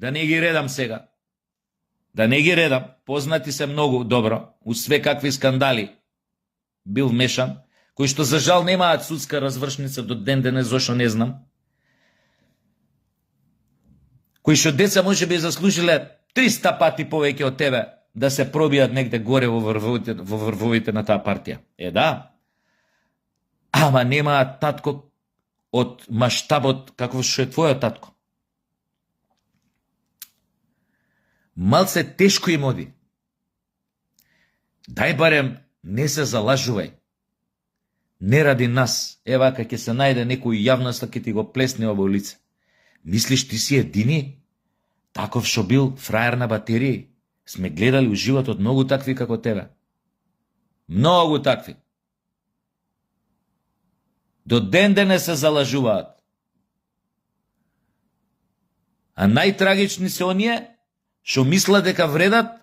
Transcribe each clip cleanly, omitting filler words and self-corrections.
да не ги редам сега, да не ги редам, познати се многу добро, у све какви скандали бил вмешан, кои што за жал немаат судска развршница до ден денес, зошто не знам, кои што деца може би заслужиле 300 пати повеќе од тебе да се пробијат негде горе во врвовите на таа партија. Да, ама немаат татко од маштабот како што е твојот татко. Малце тешко им оди. Дај барем не се залажувај. Не ради нас. Вака ќе се најде некој јавноста ќе ти го плесне во лице. Мислиш ти си едини? Таков што бил фраер на батерии. Сме гледали у животот многу такви како тебе. Многу такви. До ден денес се залажуваат. А најтрагични се оние што мислат дека вредат,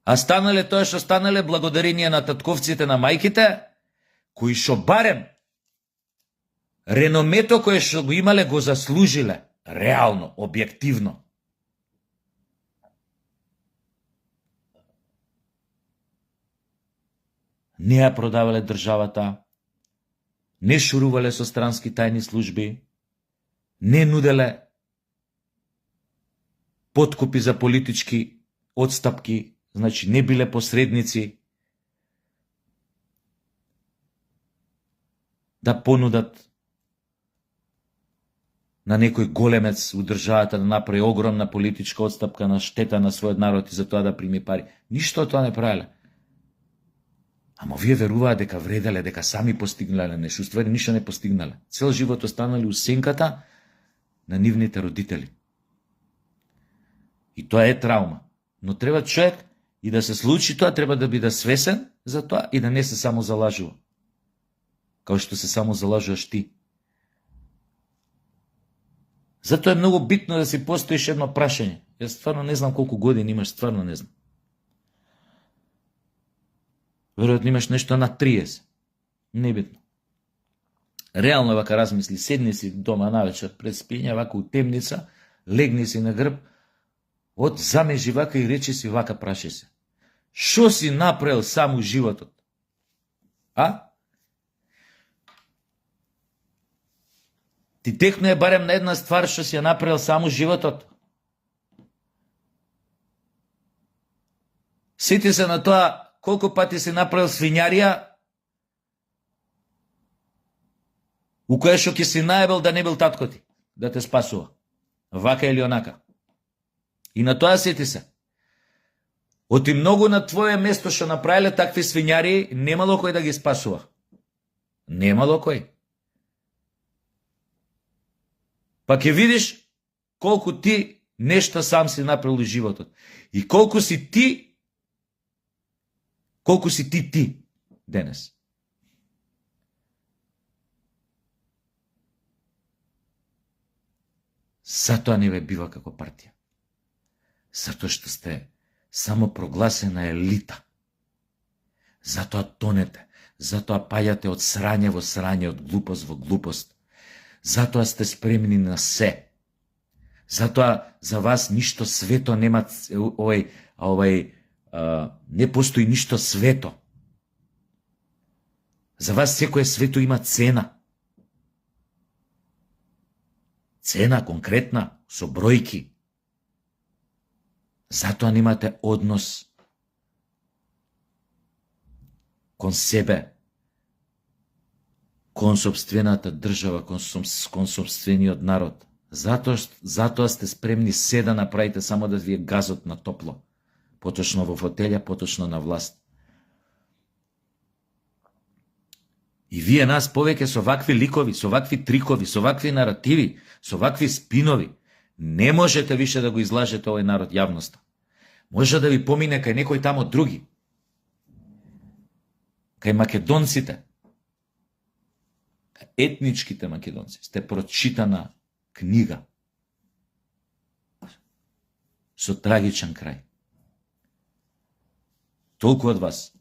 а станале тоа што станале благодарение на татковците на мајките, кои што барем реномето кое што го имале го заслужиле, реално, објективно. Не ја продавале државата, не шурувале со странски тајни служби, не нуделе подкупи за политички одстапки, значи не биле посредници да понудат на некој големец у државата да направи огромна политичка одстапка на штета на својот народ и за тоа да прими пари. Ништо од тоа не правеле. Ама вие веруваат дека вределе, дека сами постигнале нешто, уствари ништо не постигнале. Цел живот останали у сенката на нивните родители. И тоа е траума. Но треба човек и да се случи тоа, треба да биде свесен за тоа и да не се само залажува. Као што се само залажуваш ти. Затоа е многу битно да си постоиш едно прашање. Јас стварно не знам колку години имаш, стварно не знам. Веројатно имаш нешто на 30. Небитно. Реално вака размисли, седни си дома навечер пред спиња, вака у темница, легни си на грб, од замежи вака и речи си вака, праши се. Шо си направил само животот? А? Ти техно е барем на една ствар што си ја направил само животот. Сети се на тоа колку пати си направил свињарија, у која што ќе си најбел да не бил татко ти, да те спасува. Вака или онака. И на тоа сети се. Оти многу на твое место што направиле такви свињари, немало кој да ги спасува. Немало кој. Па ќе видиш колку ти нешто сам си направил у животот. И колку си ти денес. Затоа не ве бива како партија. Затоа што сте само прогласена елита. Затоа тонете. Затоа паѓате од срање во срање, од глупост во глупост. Затоа сте спремни на се. Затоа за вас ништо свето нема, не постои ништо свето. За вас секое свето има цена. Цена конкретна, со бројки. Затоа немате однос кон себе, кон собствената држава, кон собствениот народ. Затоа сте спремни се да направите само да ви е газот на топло. Поточно во фотелја, поточно на власт. И вие нас повеќе со вакви ликови, со вакви трикови, со вакви наративи, со вакви спинови, не можете више да го излажете овој народ јавноста. Може да ви помине кај некој тамо други. Кај македонците. Кај етничките македонци. Сте прочитана книга. Со трагичен крај. Толку од вас.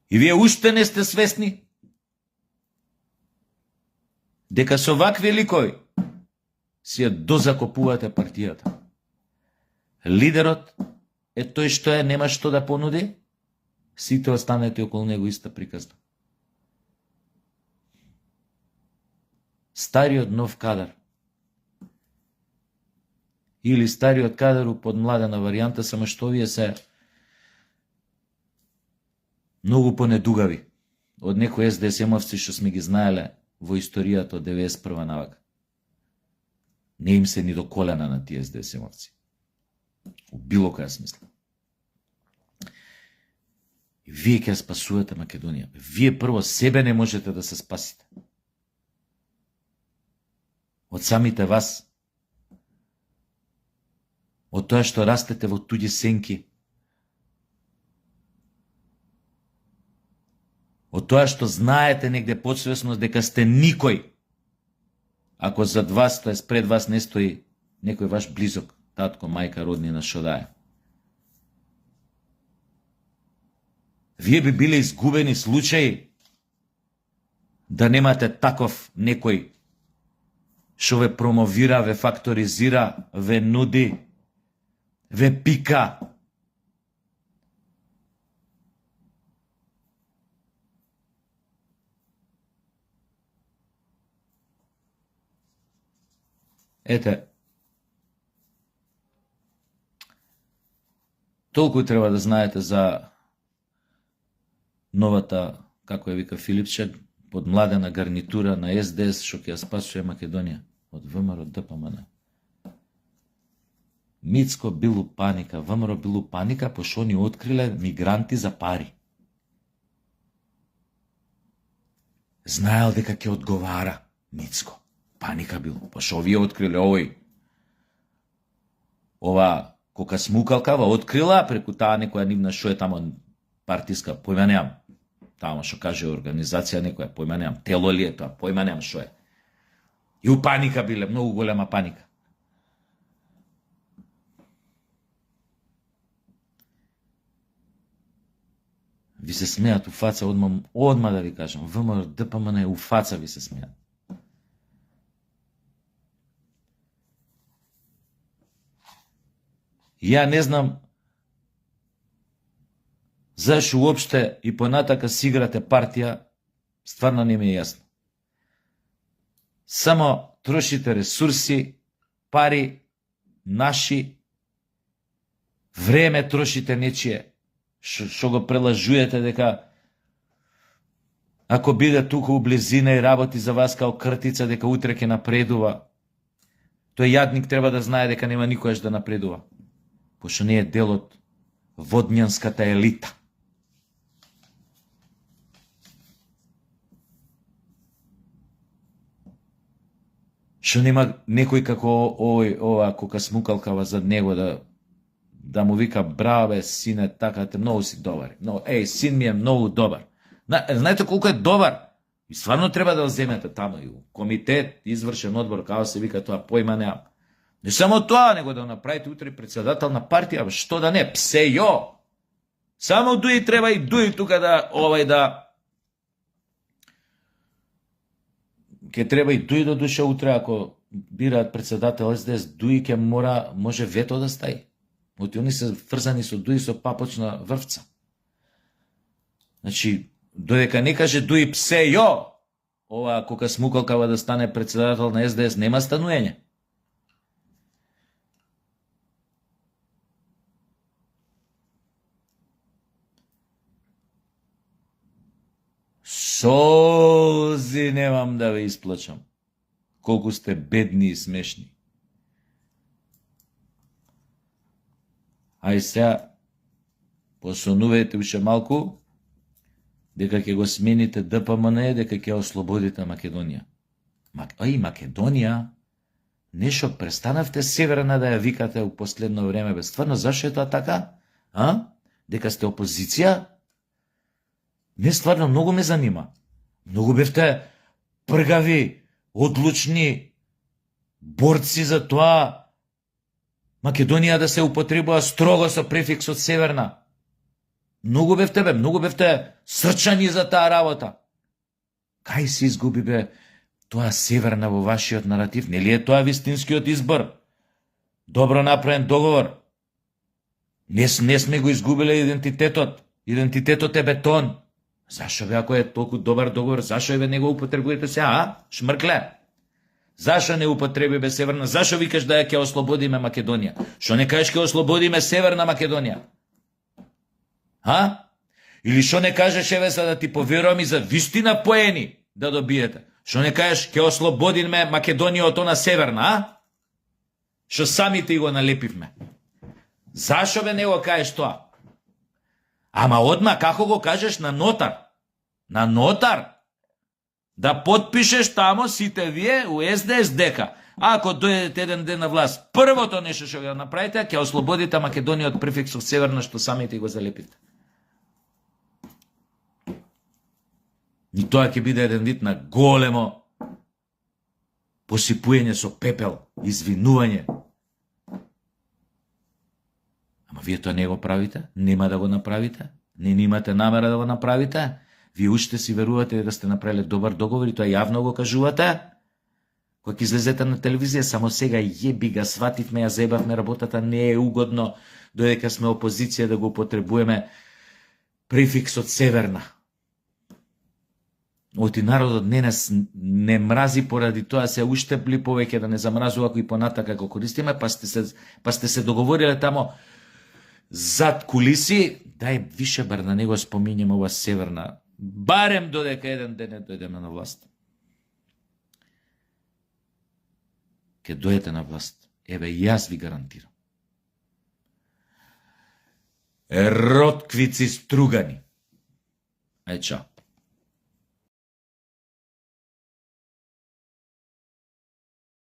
И вие уште не сте свесни дека со вакви ликови си ја дозакопувате партијата. Лидерот е тој што е, нема што да понуди, сите останете околу него иста приказна. Стариот нов кадар или стариот кадар у подмладена варијанта, само што овие се многу понедугави од некои СДСМовци што сме ги знаеле во историјата од 91 навака. Не им се ни до колена на тие СДСМовци. У било која смисла. И вие ќе спасувате Македонија. Вие прво себе не можете да се спасите. Од самите вас. Од тоа што растете во туѓи сенки. Од тоа што знаете негде подсвесно дека сте никој. Ако зад вас, тоа пред вас не стои некој ваш близок, татко, мајка, роднина, шо да е. Вие би биле изгубени случаи да немате таков некој што ве промовира, ве факторизира, ве нуди, ве пика. Ете, толку треба да знаете за новата, како ја вика Филипче, подмладена гарнитура на СДС, што ќе ја спасува Македонија од ВМРО ДПМН. Мицко бил у паника, ВМРО бил у паника, пошто ни откриле мигранти за пари. Знаел дека ќе одговара Мицко. Паника бил, пошто овие откриле овој. Ова кока смукалкава открила преку таа некоја нивна шо е тамо партиска, појма неам. Тамо што каже организација некоја, појма неам. Тело ли е тоа, појма неам шо е. И у паника биле, многу голема паника. Ви се смеат у фаца, одма да ви кажам, ВМРО ДПМН у фаца ви се смеат. Ја не знам зашо уопште и понатака си играте партија, стварно не ми е јасно. Само трошите ресурси, пари, наши, време трошите нечие, што го прелажуете дека ако биде тука у близина и работи за вас као кртица, дека утре ќе напредува, тој јадник треба да знае дека нема никојаш да напредува, пошто не е дел од водњанската елита. Што нема некој како ова кока смукалкава зад него да му вика браве, сине, така те многу си добар. Син ми е многу добар. Знаете колку е добар? И стварно треба да го земете тамо и комитет, извршен одбор, како се вика тоа, појма неам. Не само тоа, него да направите утре председател на партија, што да не, псе јо. Само дуи треба и дуи тука да ке треба и дуи до душа утре, ако бираат председател СДС, дуи ке може вето да стаи. Оти они се врзани со дуи со папочна врвца. Значи, додека не каже дуи псе јо, ова кока смукалкава да стане председател на СДС, нема стануење. Солзи немам да ве исплачам. Колку сте бедни и смешни. Ај сега, посонувајте уште малку, дека ќе го смените ДПМН, дека ќе ослободите Македонија. Македонија? Нешто престанавте Северна да ја викате у последно време, бе. Стварно, зашто е тоа така? Дека сте опозиција? Не, стварно, многу ме занима. Многу бевте пргави, одлучни, борци за тоа Македонија да се употребува строго со префиксот Северна. Многу бевте срчани за таа работа. Кај се изгуби, бе, тоа северна во вашиот наратив? Нели е тоа вистинскиот избор? Добро направен договор. Не сме го изгубиле идентитетот. Идентитетот е бетон. Зашо бе, ако е толку добар договор, зашо бе не го употребувате сега, а? Шмркле. Зашо не употреби бе Северна? Зашо викаш да ја ќе ослободиме Македонија? Шо не кажеш ќе ослободиме Северна Македонија? А? Или шо не кажеш еве за да ти поверувам и за вистина поени да добиете? Шо не кажеш ќе ослободиме Македонија од она Северна, а? Шо самите го налепивме. Зашо бе не го кажеш тоа? Ама одма како го кажеш на нотар? На нотар? Да подпишеш тамо сите вие у СДС дека ако дојдете еден ден на власт, првото нешто што го направите, ќе ослободите Македонија од префиксот Северна што самите го залепите. И тоа ќе биде еден вид на големо посипување со пепел, извинување. Ама вие тоа не го правите, нема да го направите, не имате намера да го направите, вие уште си верувате да сте направиле добар договор и тоа јавно го кажувате. Кога ќе излезете на телевизија, само сега јеби га, свативме, ја зебавме, работата не е угодно, додека сме опозиција да го употребуваме префиксот Северна. Оти народот не мрази поради тоа се уштепли повеќе да не замразува кој понатака го користиме, па сте се договориле тамо зад кулиси, дај више бар да не го споминjemo ова Северна, барем додека еден ден не дојдеме на власт. Ке дојдете на власт, еве јас ви гарантирам. Ротквици стругани. Ај чао.